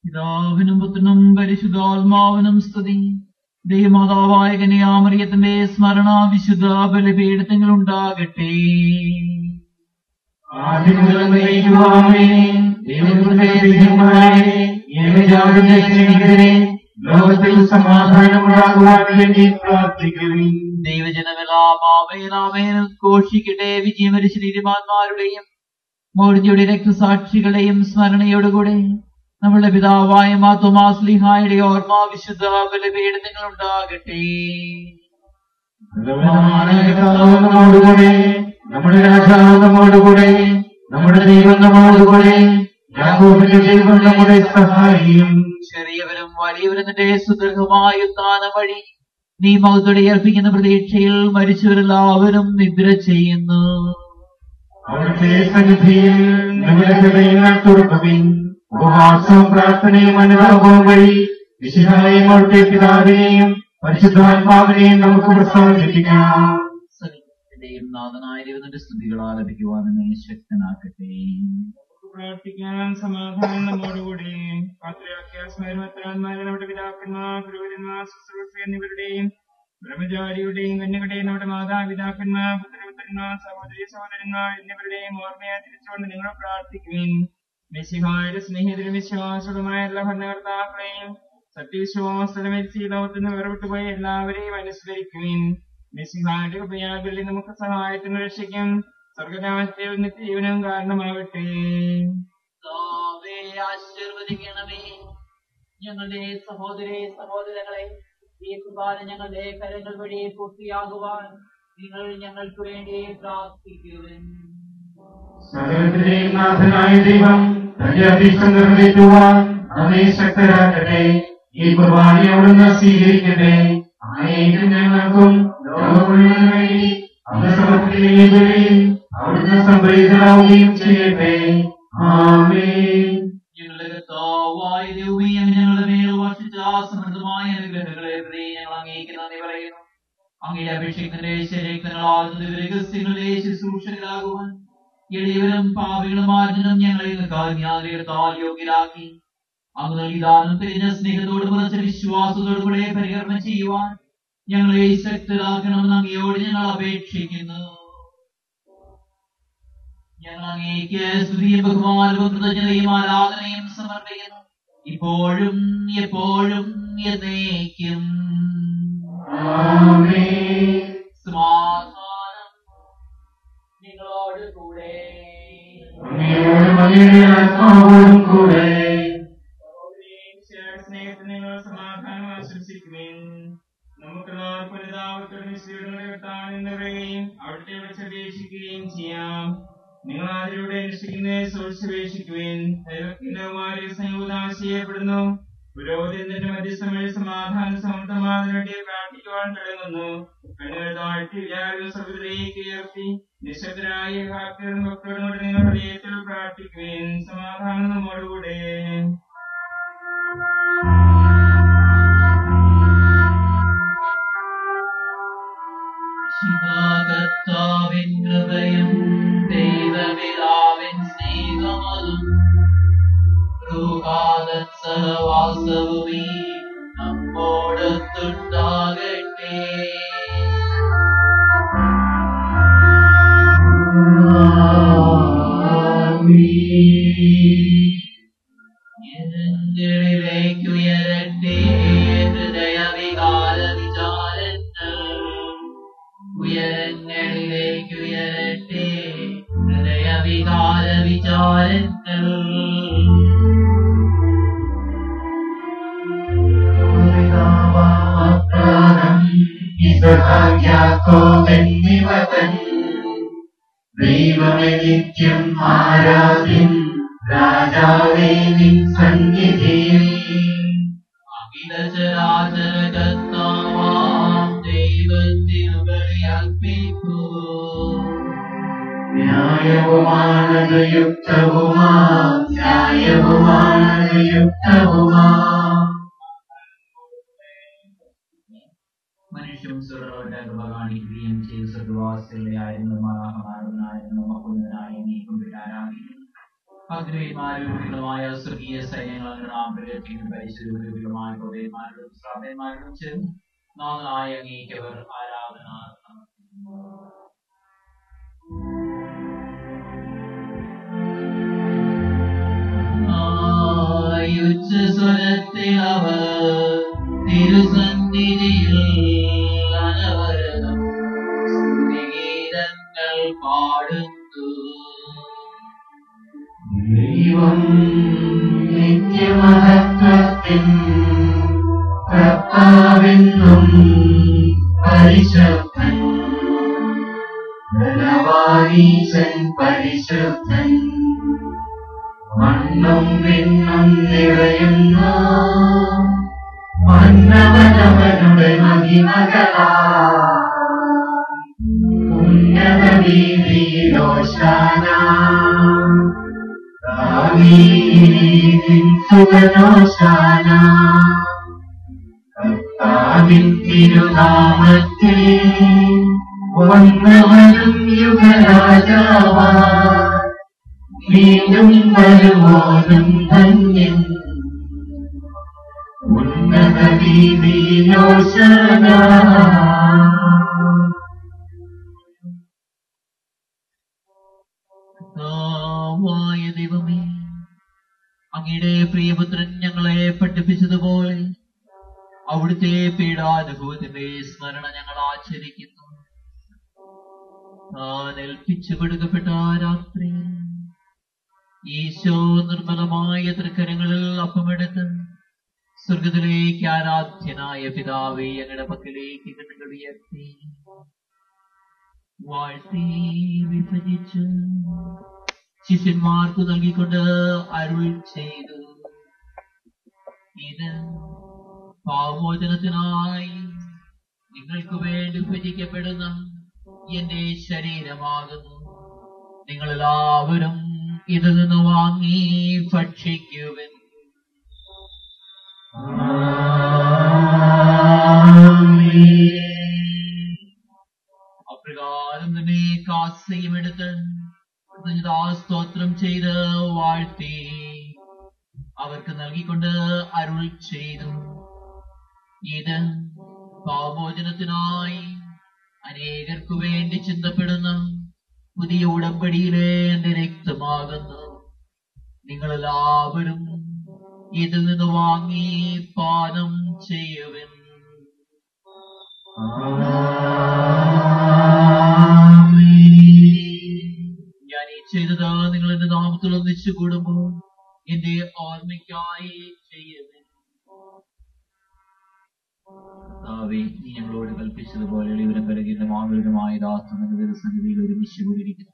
പിതാവിനും പുത്രനും പരിശുദ്ധാത്മാവിനും സ്തുതി. ദൈവമാതാവായ കന്യാമറിയത്തിന്റെ സ്മരണ വിശുദ്ധ ബലിപീഠത്തിൽ ഉണ്ടാകട്ടെ. ലോകത്തിൽ സമാധാനമുണ്ടാകുവാൻ വേണ്ടി പ്രാർത്ഥിക്കുന്നു. ദൈവജനമെല്ലാം ഘോഷിക്കട്ടെ. വിജയമരിച്ച നീതിമാന്മാരുടെയും മോർജിയുടെ രക്തസാക്ഷികളുടെയും സ്മരണയോടുകൂടെ നമ്മുടെ പിതാവായ മാർത്തോമാസ്ലീഹായുടെ ഓർമ്മ വിശുദ്ധ ബലിപീഠത്തിൽ ഉണ്ടാകട്ടെ. നമ്മോടുകൂടെ നമ്മുടെ രാജാവ് നമ്മോടുകൂടെ നമ്മുടെ ദൈവം നമ്മോടുകൂടെ യാക്കോബിന്റെ ദൈവം നമ്മുടെ സഹായിയും. ചെറിയവരും വലിയവരും നിന്റെ സുദീർഘമായ ഉത്ഥാനം വഴി നീ മഹത്വത്തോടെ അർപ്പിക്കുന്ന പ്രതീക്ഷയിൽ മരിച്ചവരെല്ലാവരും നിദ്ര ചെയ്യുന്നു. അവിടുത്തെ സന്നിധിയിൽ നമ്മുടെ ഹൃദയങ്ങൾ തുറക്കുവിൻ. ഉപവാസവും പ്രാർത്ഥനയും അനുഭവവും വഴി വിശുദ്ധായും അവിടുത്തെ പിതാവിനെയും പരിശുദ്ധാത്മാവിനെയും നമുക്ക് പ്രസാദിപ്പിക്കാം. സകലത്തിന്റെയും നാഥനായ ദൈവത്തിന്റെ സ്തുതികൾ ആലപിക്കുവാൻ എന്നെ ശക്തനാക്കട്ടെ. പ്രാർത്ഥിക്കാൻ. സമാധാനം നമ്മോടുകൂടി. പാത്രിയാർക്കന്മാരെ നമ്മുടെ പിതാക്കന്മാർ, പുരോഹിതന്മാർ, ശുശ്രൂഷ എന്നിവരുടെയും ബ്രഹ്മചാരിയുടെയും കന്യകളുടെയും നമ്മുടെ മാതാപിതാക്കന്മാർ, പുത്രപുത്രന്മാർ, സഹോദരി സഹോദരന്മാർ എന്നിവരുടെയും ഓർമ്മയെ തിരിച്ചുകൊണ്ട് നിങ്ങൾ പ്രാർത്ഥിക്കുവിൻ. മിശിഹായുടെ സ്നേഹിതരും വിശ്വാസവുമായ എല്ലാ ഭരണകർത്താക്കളെയും സത്യവിശ്വാസത്തിൽ മരിച്ച ഈ ലോകത്തിൽ നിന്ന് വേർപെട്ടുപോയ എല്ലാവരെയും അനുസ്മരിക്കുവിൻ. മിശിഹായുടെ കൃപയാൽ നമുക്ക് സഹായത്തിന് രക്ഷിക്കും. സ്വർഗരാജ്യത്തിൽ നിത്യജീവനും കാരണമാവട്ടെ. ആശീർവദിക്കണമേ. ഞങ്ങളുടെ സഹോദരങ്ങളെ ഈ കുർബാന ഞങ്ങളുടെ കരങ്ങൾ വഴി പൂർത്തിയാകുവാൻ നിങ്ങൾ ഞങ്ങൾക്ക് വേണ്ടി പ്രാർത്ഥിക്കുവിൻ. സകലത്തിന്റെയും നാഥനായ ദൈവം തന്റെ അഭീഷ്ടം നിറവേറ്റുവാൻ നമ്മെ ശക്തരാക്കട്ടെ. ഈ കുർബാന അവിടുന്ന് സ്വീകരിക്കട്ടെ. അങ്ങേക്കും ഞങ്ങൾക്കും ലോകം മുഴുവനും വേണ്ടി അങ്ങ് സമർപ്പിക്കുകയും ചെയ്യുകയും അവിടുന്ന് സംപ്രീതരാവുകയും ചെയ്യട്ടെ. ആമേൻ. ഞങ്ങളുടെ കർത്താവായ ദൈവമേ, അങ്ങ് ഞങ്ങളുടെ മേൽ വർഷിച്ച സമൃദ്ധമായ അനുഗ്രഹങ്ങളെ പ്രതി ഞങ്ങൾ അങ്ങേക്ക് നന്ദി പറയുന്നു. അങ്ങയുടെ അഭിഷേകത്തിന്റെ ശരീരങ്ങളാകുന്ന രഹസ്യങ്ങളുടെ ശുശ്രൂഷകളാകുവാൻ എളിയവരും പാപികളും ആർജനം ഞങ്ങളെ കാരുണ്യാതിരത്താൽ യോഗ്യരാക്കി അങ്ങ് നൽകി ദാനം തിരിഞ്ഞ സ്നേഹത്തോട് പുറച്ച വിശ്വാസത്തോടുകൂടെ പരികർമ്മം ചെയ്യുവാൻ ഞങ്ങളെ ശക്തരാക്കണമെന്ന് അങ്ങയോട് ഞങ്ങൾ അപേക്ഷിക്കുന്നു. ഞങ്ങൾ അങ്ങേക്ക് സ്തുതിയും ബഹുമാനവും കൃതജ്ഞതയും ആരാധനയും സമർപ്പിക്കുന്നു, ഇപ്പോഴും എപ്പോഴും എന്നേക്കും. സമാധാനം നിങ്ങളോട് കൂടെ. സ്നേഹത്തിൽ നിങ്ങൾ സമാധാനം ആശംസിക്കുവേൻ. നമുക്ക് അവിടുത്തെ വിളിച്ചപേക്ഷിക്കുകയും ചെയ്യാം. നിങ്ങൾ അതിലൂടെ അനുഷ്ഠിക്കുന്നതിനെ സുരക്ഷപേക്ഷിക്കുവേൻ. ദൈവത്തിന്റെ സംയോദാശയപ്പെടുന്നു. പുരോഹിതന്റെ മധ്യസ്ഥം വഴി സമാധാന സമൃദ്ധമാതിനു വേണ്ടി പ്രാർത്ഥിക്കുവാൻ തുടങ്ങുന്നു. കണ്ണുകൾ താഴ്ത്തി വ്യാകുല സഹോദരേക്ക് ഉയർത്തി നിശബ്ദരായ ഭക്തരോട് നിങ്ങളുടെ ഹൃദയത്തിൽ പ്രാർത്ഥിക്കുവേൻ. സമാധാനം നമ്മോടുകൂടെ. ശിവകർത്താവിൻ കൃപയും ദൈവപിതാവിൻ സ്നേഹമതും ൃഹാദൻ സഹവാസവുമേ നമ്മോടൊത്തുണ്ടാകട്ടെ. ഉയരട്ടെ ഹൃദയവികാര വിചാരങ്ങൾ, ഉയരങ്ങളിലേക്കുയരട്ടെ ഹൃദയവികാര വിചാരങ്ങൾ. ദൈവമേ നിത്യം ആരാധ്യൻ, രാജാവേ നിൻ സന്നിധിയിൽ അഖിലചരാചരകർത്താവാം ദൈവത്തിനു ബലിയർപ്പിക്കൂ. ന്യായവുമാണത് യുക്തവുമാം, ന്യായവുമാണത് യുക്തവുമാം. മനുഷ്യവും സ്വർഗവരുടെ കൃപ കാണിക്കുകയും ചെയ്ത് സ്വർഗവാസികളുടെ ആയിരുന്നു മഹാമാരുന്നായിരുന്നു മകുന്നനായ നീക്കും ആരാധിക്കുന്നു. അഗ്രഹന്മാരുമായ സ്വർഗീയ സൈന്യങ്ങൾ നാം പ്രകടിപ്പിക്കുന്ന പരിശുദ്ധമായ ഹൃദയന്മാരോടും ശ്രാവ്യന്മാരോടും ചേർന്ന് നാഥനായ അങ്ങേക്കവർ ആരാധന സ്വരത്തിൽ അവർ തിരുസന്നിധിയിൽ അനവരതം സ്തുതിഗീതങ്ങൾ പാടുന്നു. ദൈവം നിത്യമഹത്വത്തിൻ കർത്താവെന്നും പരിശുദ്ധൻ, ബലവാനീശൻ പരിശുദ്ധൻ, മണ്ണും വിണ്ണും നിറയുന്ന മന്നവനവനുടെ മഹിമകളാ ഉന്നത വീതിയിലോശാന സുഖനോശാന. കർത്താവിൻ തിരുനാമത്തിൽ വന്നവനും യുഗരാജാവാ, വീണ്ടും വരുവോനും ധന്യൻ, ഉന്നത വീതിയിലോശാന. ദൈവമേ, അങ്ങയുടെ പ്രിയപുത്രൻ ഞങ്ങളെ പഠിപ്പിച്ചതുപോലെ അവിടുത്തെ പീഡാനുഭവത്തിന്റെ സ്മരണ ഞങ്ങൾ ആചരിക്കുന്നു. താൻ ഏൽപ്പിച്ചു കൊടുക്കപ്പെട്ട രാത്രി ഈശോ നിർമ്മലമായ തൃക്കരങ്ങളിൽ അപ്പമെടുത്ത് സ്വർഗത്തിലേക്ക് ആരാധ്യനായ പിതാവേ അങ്ങയുടെ പക്കലേക്ക് കണ്ണുകൾ ഉയർത്തി വാഴ്ത്തി വിഭജിച്ചു ശിഷ്യന്മാർക്ക് നൽകിക്കൊണ്ട് അരുൾ ചെയ്തു, ഇത് പാവമോചനത്തിനായി നിങ്ങൾക്ക് വേണ്ടി ഭജിക്കപ്പെടുന്ന എന്റെ ശരീരമാകുന്നു. നിങ്ങളെല്ലാവരും ഇതിൽ നിന്ന് വാങ്ങി ഭക്ഷിക്കുവിൻ. അപ്രകാരം തന്നെ കാസയും എടുത്ത് സ്തോത്രം ചെയ്ത് വാഴ്ത്തി അവർക്ക് നൽകിക്കൊണ്ട് അരുൾ ചെയ്തു, ഇത് പാവമോചനത്തിനായി അനേകർക്കു വേണ്ടി ചിന്തപ്പെടുന്ന പുതിയ ഉടമ്പടിയിലെ എന്റെ രക്തമാകുന്നു. നിങ്ങളെല്ലാവരും ഇതിൽ നിന്ന് വാങ്ങി പാനം ചെയ്യുവിൻ. ഞാൻ ഈ ചെയ്തത് നിങ്ങൾ എന്റെ നാമത്തിൽ ഒന്നിച്ചു കൂടുമ്പോൾ എന്റെ ഓർമ്മയ്ക്കായി ചെയ്യുവിൻ. നീ ഞങ്ങളോട് കൽപ്പിച്ചതുപോലെ ഇവരെ പിറകിന്റെ മാമൂലമായ ദാസനഗതിയിൽ ഒരുമിച്ച് കൂടിയിരിക്കുന്നു.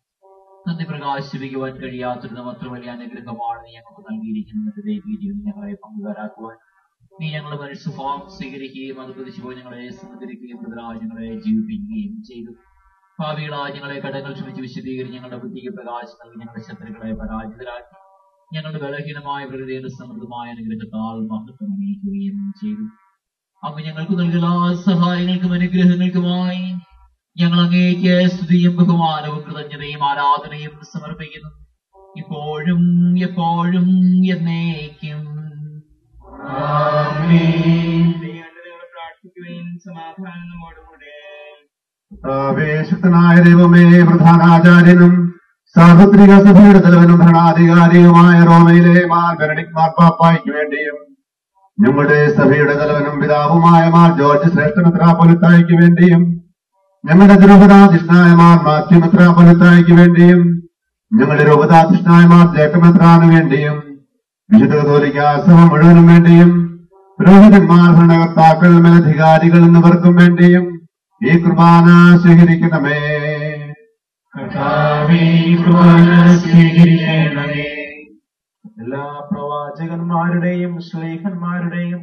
നന്ദി പ്രകാശിപ്പിക്കുവാൻ കഴിയാത്തത് അത്ര വലിയ അനുഗ്രഹമാണ് നീ ഞങ്ങൾക്ക് നൽകിയിരിക്കുന്നത്. ദൈവിക ജീവിതം ഞങ്ങളെ പങ്കുകാരാക്കുവാൻ നീ ഞങ്ങളെ മനുഷ്യഭാവം സ്വീകരിക്കുകയും അത് പ്രതിശുപോയി ഞങ്ങളെ സഹകരിക്കുകയും ഞങ്ങളെ ജീവിപ്പിക്കുകയും ചെയ്തു. ഭാവികളായി ഞങ്ങളെ കടങ്ങൾ ക്ഷമിച്ച് വിശദീകരിച്ച് ഞങ്ങളുടെ ബുദ്ധിക്ക് പ്രകാശം നൽകി ഞങ്ങളുടെ ശത്രുക്കളെ പരാജിതരാക്കി ഞങ്ങളുടെ ബലഹീനമായ പ്രകൃതിയുടെ സമൃദ്ധമായ അനുഗ്രഹത്താൽ മഹത്വം അണിയിക്കുകയും ചെയ്തു. അങ്ങ് ഞങ്ങൾക്ക് നൽകുന്ന സഹായങ്ങൾക്കും അനുഗ്രഹങ്ങൾക്കുമായി ഞങ്ങൾ അങ്ങേക്ക് സ്തുതിയും ബഹുമാനവും കൃതജ്ഞതയും ആരാധനയും സമർപ്പിക്കുന്നു, ഇപ്പോഴും എപ്പോഴും എന്നേക്കും. പ്രാർത്ഥിക്കുകയും സമാധാനം നമ്മോടുകൂടെ. ശക്തനായ ദൈവമേ, പ്രധാനാചാര്യനും സാർവത്രിക സഭയുടെ തലവനും ഭരണാധികാരിയുമായ റോമയിലെ മാർ ബെനഡിക്ട് മാർപ്പാപ്പായ്ക്ക് വേണ്ടിയും ഞങ്ങളുടെ സഭയുടെ തലവനും പിതാവുമായ മാർ ജോർജ് ശ്രേഷ്ഠ മെത്രാപ്പൊലിത്തായ്ക്ക് വേണ്ടിയും ഞങ്ങളുടെ രൂപതാധിഷ്ഠനായ മാർ മാത്യു മെത്രാപ്പൊലിത്തായ്ക്ക് വേണ്ടിയും ഞങ്ങളുടെ രൂപതാധിഷ്ഠനായ മാർ ജേക്കബ് മെത്രാന് വേണ്ടിയും വിശുദ്ധ കത്തോലിക്കാ സഭ മുഴുവനും വേണ്ടിയും പുരോഹിതന്മാർ, ഭരണകർത്താക്കൾ, മേലധികാരികൾ എന്നിവർക്കും വേണ്ടിയും ഈ കുർബാന സ്വീകരിക്കണമേ. എല്ലാ പ്രവാചകന്മാരുടെയും ശ്ലീഹന്മാരുടെയും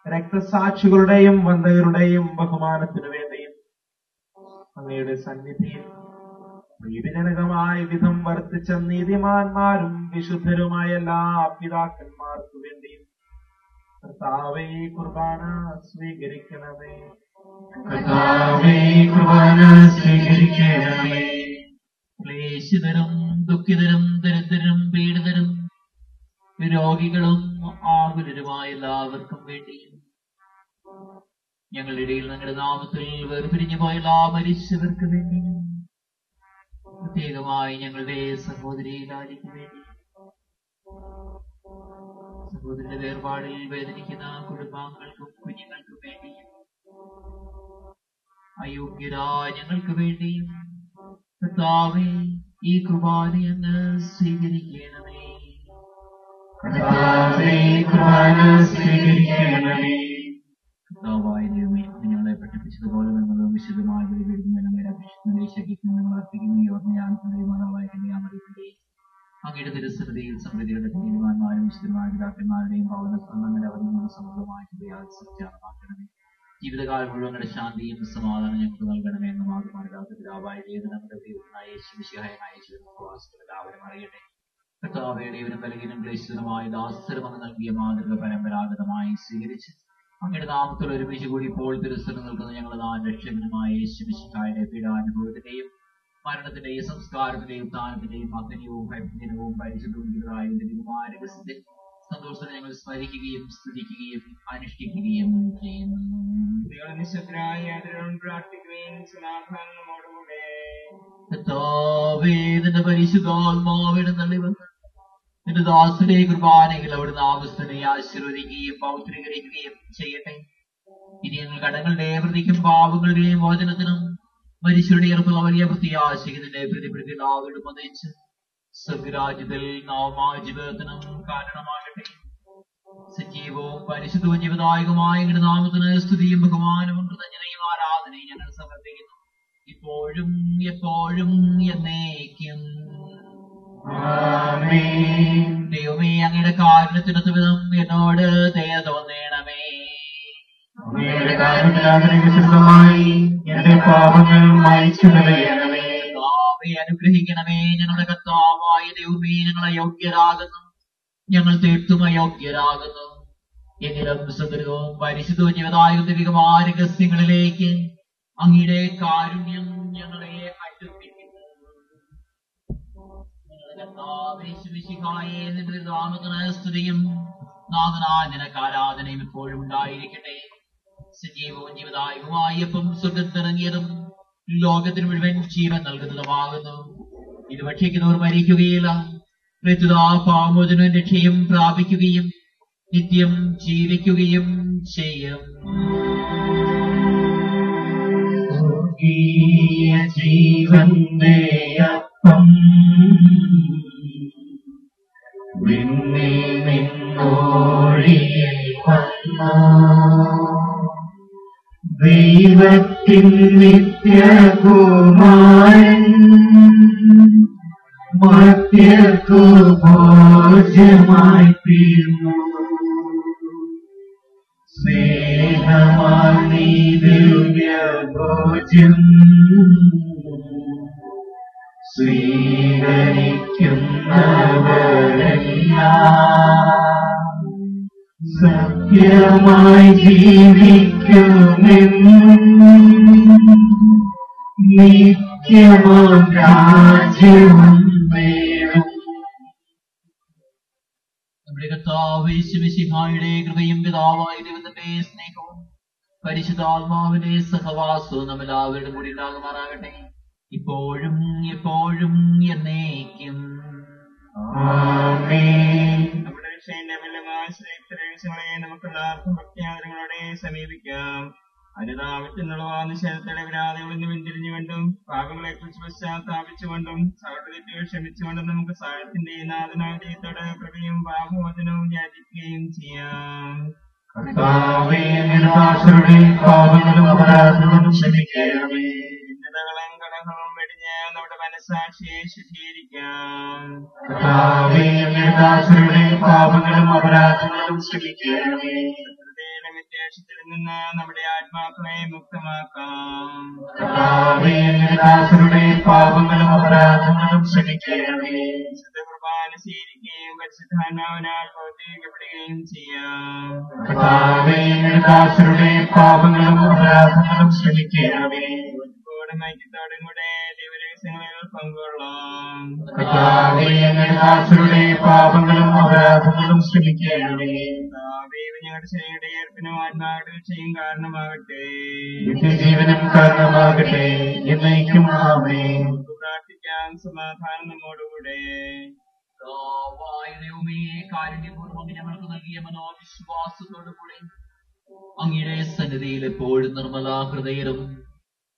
രക്തസാക്ഷികളുടെയും വന്ദകരുടെയും ബഹുമാനത്തിനു വേണ്ടിയും അങ്ങയുടെ സന്നിധിയിൽ പ്രീതിജനകമായ വിധം വർത്തിച്ച നീതിമാന്മാരും വിശുദ്ധരുമായ എല്ലാ പിതാക്കന്മാർക്കു വേണ്ടിയും കർത്താവേ കുർബാന സ്വീകരിക്കണമേ. ക്ലേശിതരും ദുഃഖിതരും ദരിദ്രരും പീഡിതരും രോഗികളും ആകുലരുമായ എല്ലാവർക്കും വേണ്ടിയും ഞങ്ങളുടെ ഇടയിൽ ഞങ്ങളുടെ നാമത്തിൽ വേർപിരിഞ്ഞു പോയ എല്ലാ മരിച്ചവർക്ക് വേണ്ടിയും പ്രത്യേകമായി ഞങ്ങളുടെ സഹോദരി ലാലിക്ക് വേണ്ടി, സഹോദരന്റെ വേർപാടിൽ വേദനിക്കുന്ന കുടുംബാംഗങ്ങൾക്കും കുഞ്ഞുങ്ങൾക്കും വേണ്ടിയും അയോഗ്യരായ ഞങ്ങൾക്ക് വേണ്ടിയും കർത്താവേ ഈ കുർബാന അങ്ങ് സ്വീകരിക്കണമേ. കർത്താവായ ദൈവമേ, ഞങ്ങളെ പഠിപ്പിച്ചതുപോലെ നിങ്ങളും വിശദമായ അങ്ങയുടെ തിരുസന്നിധിയിൽ സമൃദ്ധിയുടെ നീതിമാന്മാരും വിശുദ്ധമായ പിതാക്കന്മാരുടെയും ഭവന സ്വന്തങ്ങളുടെ അവധിയും സമൃദ്ധമാക്കണമേ. ജീവിതകാലം മുഴുവൻ ശാന്തിയും സമാധാനം ഞങ്ങൾക്ക് നൽകണമേ എന്ന് മാത്രമാണ് പിതാവായ ദൈവം നമ്മുടെ ദൈവമായ എല്ലാവരും അറിയട്ടെ. കർത്താവേ, ദൈവനും ബലഹീനം ക്ലേശിതമായ ദാസരും അങ്ങ് നൽകിയ മാതൃക പരമ്പരാഗതമായി സ്വീകരിച്ച് അങ്ങയുടെ നാമത്തിൽ ഒരുമിച്ച് കൂടി ഇപ്പോൾ തിരുസന്നിധിയിൽ നിൽക്കുന്ന ഞങ്ങളുടെ നാല് രക്ഷകനുമായ യേശുമിശിഹായുടെ പീഡാനുഭവത്തിന്റെയും മരണത്തിന്റെയും സംസ്കാരത്തിന്റെയും ഉത്ഥാനത്തിന്റെയും അഗ്നിയവും ഭയങ്കരവും പരിശുദ്ധവും രഹസ്യത്തിൽ സന്തോഷത്തെ ഞങ്ങൾ സ്മരിക്കുകയും സ്തുതിക്കുകയും അനുഷ്ഠിക്കുകയും ചെയ്യുന്നു. കർത്താവേ, നിന്റെ പരിശുദ്ധാത്മാവിനെ നൽകുന്ന നിന്റെ ദാസന്റെ കുർബാനയിൽ അവിടുന്ന് ആവസ്ഥനെ ആശീർവദിക്കുകയും പൗത്രീകരിക്കുകയും ചെയ്യട്ടെ. ഇനി ഞങ്ങൾ കടങ്ങളുടെ പ്രതിക്കും പാപങ്ങളുടെയും മോചനത്തിനും മനുഷ്യരുടെ ഏർപ്പുള്ള വലിയ പ്രത്യാശിക്കുന്നതിന്റെ പ്രതിപ്രതിലാവിടും വധിച്ച് സ്വർഗരാജ്യത്തിൽ നവമായ ജീവിതത്തിനും കാരണമാകട്ടെ. സജീവവും പരിശുദ്ധവും ജീവദായകമായ എങ്ങളുടെ നാമത്തിന് സ്തുതിയും ബഹുമാനവും കൃതജ്ഞതയും ആരാധനയും ഞങ്ങൾ സമർപ്പിക്കുന്നു, ഇപ്പോഴും എപ്പോഴും എന്നേക്കും. ദൈവമേ, അങ്ങയുടെ കാരുണ്യത്തിനൊത്ത വിധം എന്നോട് ദയ തോന്നണമേ. അങ്ങയുടെ കാരുണ്യാഗ്രഹ ശുദ്ധമായി എന്റെ പാപങ്ങൾ മായ്ച്ചു കളയണമേ. കർത്താവേ, അനുഗ്രഹിക്കണമേ. ഞങ്ങളുടെ കർത്താവായ ദൈവമേ, ഞങ്ങൾ അയോഗ്യരാകുന്നു, ഞങ്ങൾ തീർത്തും അയോഗ്യരാകുന്നു. എങ്കിലും സുദൃഢവും പരിശുദ്ധവും ജീവതായ ദൈവികമായ രഹസ്യങ്ങളിലേക്ക് അങ്ങയുടെ കാരുണ്യം ഞങ്ങളെ അടുപ്പിക്കുന്നു. ഞങ്ങളുടെ കർത്താവേ യേശുമിശിഹായേ, നിന്റെ നാമത്തിന് സ്തുതിയും നാഥനായ നിനക്ക് ആരാധനയും എപ്പോഴും ഉണ്ടായിരിക്കട്ടെ. സജീവവും ജീവദായകവുമായ അപ്പം സ്വർഗ്ഗത്തിറങ്ങിയതും ലോകത്തിന് മുഴുവൻ ജീവൻ നൽകുന്നതുമാകുന്നു. ഇത് ഭക്ഷിക്കുന്നവർ മരിക്കുകയില്ല, പ്രത്യുത പാമോചനവും രക്ഷയും പ്രാപിക്കുകയും നിത്യം ജീവിക്കുകയും ചെയ്യും. ജീവന്റെ അപ്പം വിണ്ണിൽ നിന്നോഴിയെ വന്നു ദൈവത്തിൻ നിത്യകുമാരൻ മർത്യർക്കു ഭോജ്യമായി തീർന്നു. സ്നേഹമായി നീ ദിവ്യ ഭോജ്യം സ്വീകരിക്കുന്നവരെല്ലാം സത്യമായി ജീവിക്കുമെന്നും നിത്യമാം രാജ്യവും നേടും. നമ്മുടെ കർത്താവ് യേശുമിശിഹായുടെ കൃപയും പിതാവായ ദൈവത്തിന്റെ സ്നേഹവും പരിശുദ്ധാത്മാവിന്റെ സഹവാസവും നമ്മളെല്ലാവരുടെ കൂടി ഉണ്ടാകുമാറാകട്ടെ, ഇപ്പോഴും എപ്പോഴും എന്നേക്കും. ആമേൻ. നമ്മുടെ രക്ഷയുടെ ബലമായ ശ്രേഷ്ഠരഹസ്യങ്ങളെ നമുക്കെല്ലാവർക്കും ഭക്തിയാദരങ്ങളോടെ സമീപിക്കാം. അനുതാപത്തിനുള്ളവാന്ന ശരത്തോടെ വിരാതകളിൽ നിന്ന് പിന്തിരിഞ്ഞുകൊണ്ടും പാപങ്ങളെ കുറിച്ച് പശ്ചാത്താപിച്ചുകൊണ്ടും സൗഹൃദത്തെ ക്ഷമിച്ചുകൊണ്ടും നമുക്ക് സാഹത്തിന്റെ നാഥനായ ദൈവത്തോട് കൃപയും പാപമോചനവും യാചിക്കുകയും ചെയ്യാം. കർത്താവേ, നിന്റെ പാപങ്ങളും അപരാധങ്ങളും ക്ഷമിക്കണമേ. ഭിന്നതകളും കലഹവും വെടിഞ്ഞ് നമ്മുടെ മനസ്സാക്ഷിയെ ശുദ്ധീകരിക്കാം. കർത്താവേ, നിന്റെ പാപങ്ങളും അപരാധങ്ങളും ക്ഷമിക്കണമേ. വിദ്വേഷത്തിൽ നിന്ന് നമ്മുടെ ആത്മാക്കളെ മുക്തമാക്കാം. കർത്താവേ, നിന്റെ പാപങ്ങളും അപരാധങ്ങളും ക്ഷമിക്കണമേ. വിശുദ്ധ കുർബാന സ്വീകരിക്കുകയും പരിശുദ്ധാത്മാവിനാൽ പ്രവർത്തിക്കപ്പെടുകയും ചെയ്യാം. കർത്താവേ, നിന്റെ പാപങ്ങളും അപരാധങ്ങളും ക്ഷമിക്കണമേ. ഐക്യത്തോടും കൂടെ ദൈവരഹസ്യങ്ങളിൽ പങ്കുകൊള്ളാം. കർത്താവേ, നിന്റെ പാപങ്ങളും അപരാധങ്ങളും ക്ഷമിക്കണമേ. ഞങ്ങളുടെ ശരീരയുടെ ഏർപ്പിനും ആത്മാക്കളുടെ രക്ഷയും കാരണമാകട്ടെ, നിത്യജീവനും കാരണമാകട്ടെ, എന്നേക്കും ആമേൻ. പ്രാർത്ഥിക്കാം. സമാധാനം നമ്മോടുകൂടെ. ദൈവമേ, കാരുണ്യപൂർവ്വം ഞങ്ങൾക്ക് നൽകിയ മനോവിശ്വാസത്തോടുകൂടി അങ്ങയുടെ സന്നിധിയിൽ എപ്പോഴും നിർമ്മല ഹൃദയരും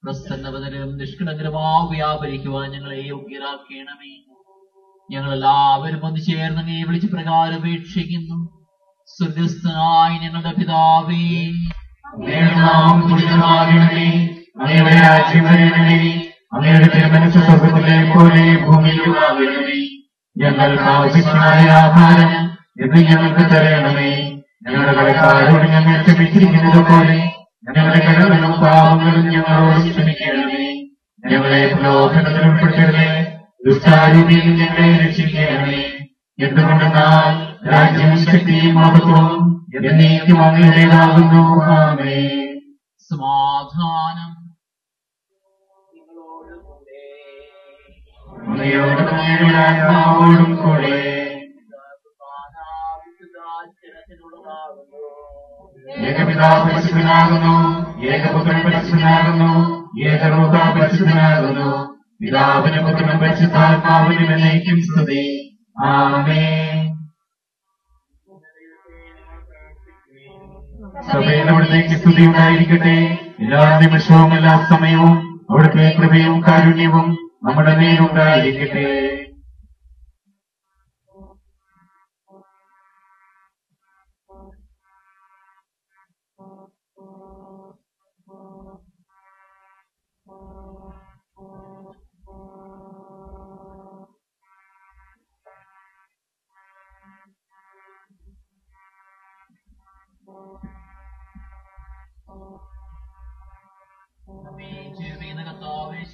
പ്രസന്നവതരും നിഷ്കളങ്കരമാ വ്യാപരിക്കുവാൻ ഞങ്ങളെ യോഗ്യരാക്കണമേ. ഞങ്ങളെല്ലാവരും ഒന്ന് ചേർന്ന് അങ്ങയെ വിളിച്ച് പ്രകാരം അപേക്ഷിക്കുന്നു. സ്വർഗസ്ഥനായ ഞങ്ങളുടെ പിതാവേ, അങ്ങയുടെ നാമം പൂജിതമാകണമേ. അങ്ങയുടെ രാജ്യം വരണമേ. അങ്ങയുടെ തിരുമനസ്സ് സ്വർഗ്ഗത്തിലെ പോലെ ഭൂമിയിലുമാകണമേ. ഞങ്ങൾക്ക് ആവശ്യമായ ആഹാരം ഇന്ന് ഞങ്ങൾക്ക് തരണമേ. ഞങ്ങളുടെ കടക്കാരോട് ഞങ്ങൾ ക്ഷമിച്ചിരിക്കുന്നത് പോലെ ഞങ്ങളുടെ കടകളും പാപങ്ങളും ഞങ്ങളോട് ക്ഷമിക്കണമേ. ഞങ്ങളെ പ്രലോഭനത്തിൽ ഉൾപ്പെടുത്തരുതേ, ദുഷ്ടാരൂപിയിൽ ഞങ്ങളെ രക്ഷിക്കണമേ. എന്തുകൊണ്ടെന്നാൽ രാജ്യവും ശക്തിയും മഹത്വവും എന്നേക്കും അങ്ങയുടേതാകുന്നു. ആമേൻ. സമാധാനം അങ്ങയോടും അങ്ങയുടെ ആത്മാവോടും കൂടെ. ഏകപിതാവ് പരിശുദ്ധനാകുന്നു, ഏകപുത്രൻ പരിശുദ്ധനാകുന്നു, ഏകരൂപ പരിശുദ്ധനാകുന്നു. പിതാവിനും പുത്രനും പരിശുദ്ധാത്മാവിനും എന്നേക്കും സ്തുതി. ആമേൻ. സഭയിൽ അവിടത്തേക്ക് സ്തുതി ഉണ്ടായിരിക്കട്ടെ. എല്ലാ നിമിഷവും എല്ലാ സമയവും അവിടുത്തെ കൃപയും കാരുണ്യവും നമ്മുടെ മേലുണ്ടായിരിക്കട്ടെ.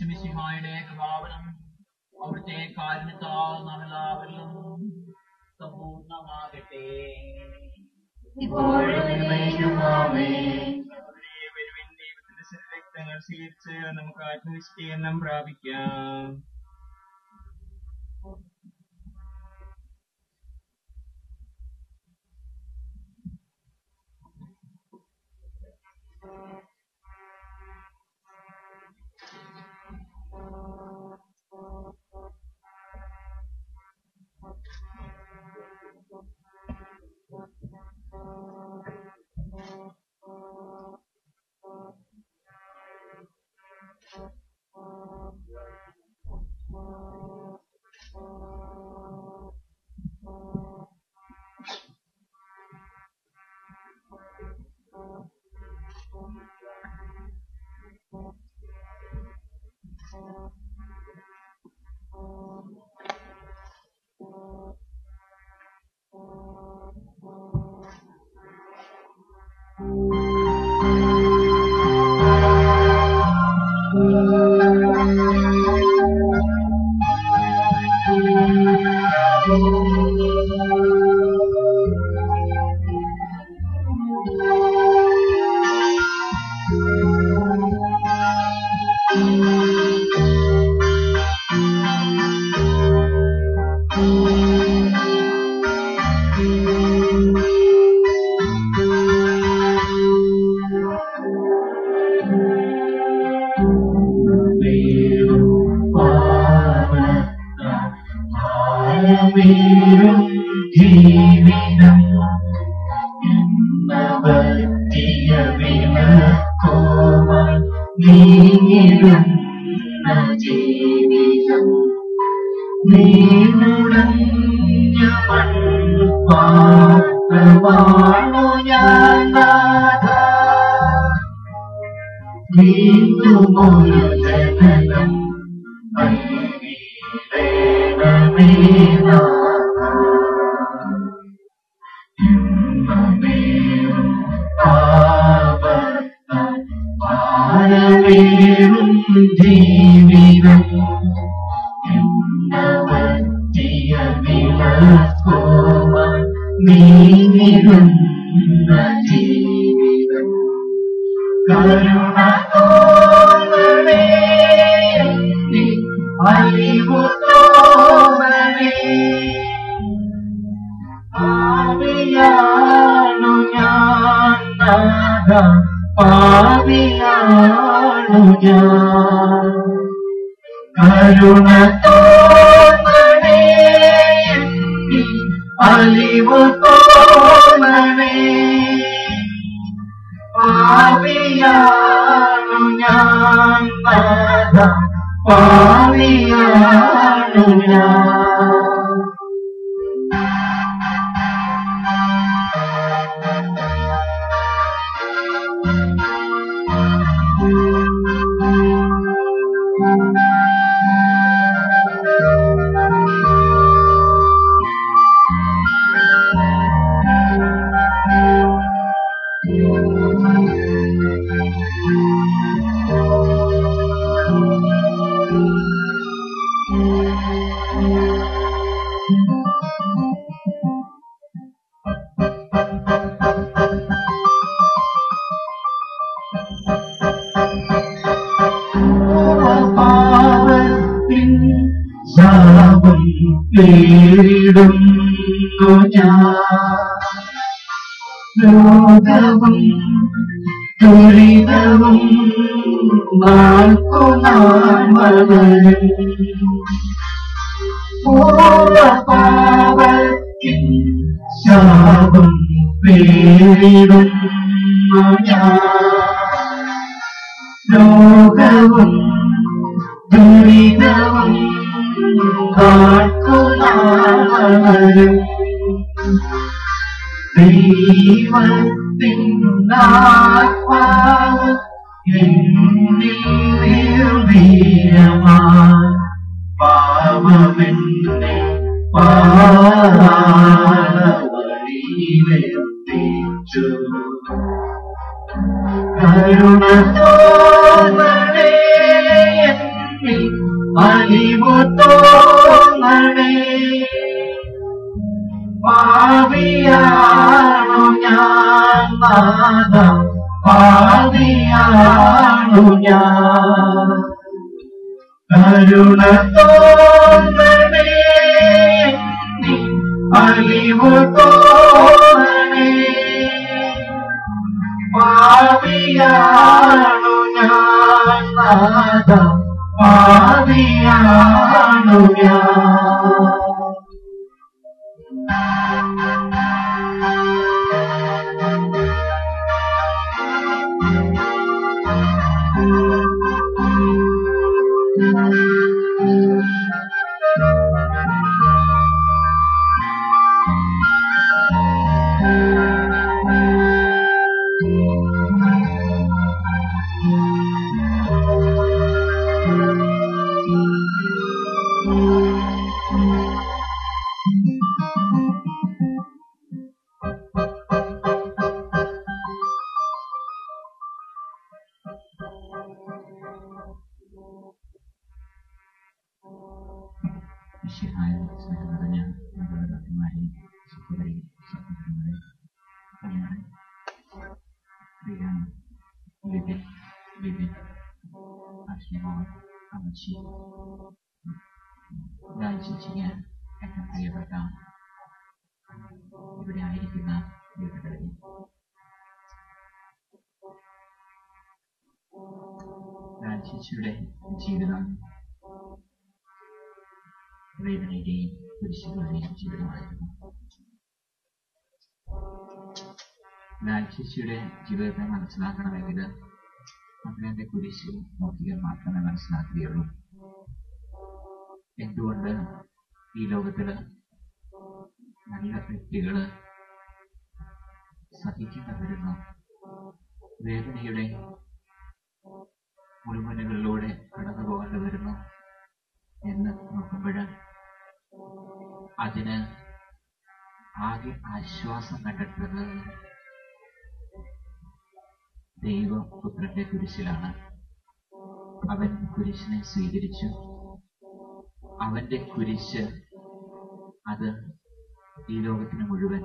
മിശിഹായുടെ കൃപാവനം അവിടുത്തെ കാരുണ്യത്താൽ നാം എല്ലാവരിലും സമ്പൂർണ്ണമാകട്ടെ. രക്തങ്ങൾ സ്വീകരിച്ച് നമുക്ക് ആത്മവിശുദ്ധീകരണം പ്രാപിക്കാം. ലോകവും ദുരിതവും നാൾക്കുനാൾ വളരും പൂർവപാപത്തിൻ ശാപം പേരിടുന്നു ഞാൻ. ലോകവും ദുരിതവും നാൾക്കുനാൾ വളരും ദൈവത്തിൻ ആത്മാവ് എന്നിൽ നിർവീര്യമായി പാപമെന്നെ പാതാളവഴിയിലെത്തിച്ചു. കരുണ തോന്നണേ എന്നിൽ അലിവു തോന്നണേ. പാപിയാണു ഞാൻ നാഥ, പാപിയാണു ഞാൻ. കരുണ തോന്നണേ, അലിവു തോന്നണേ. പാപിയാണു ഞാൻ നാഥ, പാപിയാണു ഞാൻ. പ്രിയപ്പെട്ട ഇവിടെ ആയിരിക്കുന്ന വീടുകളിൽ രാജേഷിയുടെ ജീവിതം വേദനയുടെയും കുരിശുകളുടെയും ജീവിതമായിരുന്നു. രാജേഷിയുടെ ജീവിതത്തെ മനസ്സിലാക്കണമെങ്കിൽ അദ്ദേഹത്തെ കുരിശ് നോക്കിയാൽ മാത്രമേ മനസ്സിലാക്കുകയുള്ളൂ. എന്തുകൊണ്ട് ഈ ലോകത്തില് നല്ല വ്യക്തികള് സഹിക്കേണ്ടി വരുന്നു, വേദനയുടെ മുൾമുനകളിലൂടെ കടന്നു പോകേണ്ടി വരുന്നു എന്ന് നോക്കുമ്പോൾ അതിന് ആകെ ആശ്വാസം കണ്ടെത്തുന്നത് ദൈവപുത്രന്റെ കുരിശിലാണ്. അവൻ കുരിശിനെ സ്വീകരിച്ചു. അവന്റെ കുരിശ് അത് ഈ ലോകത്തിന് മുഴുവൻ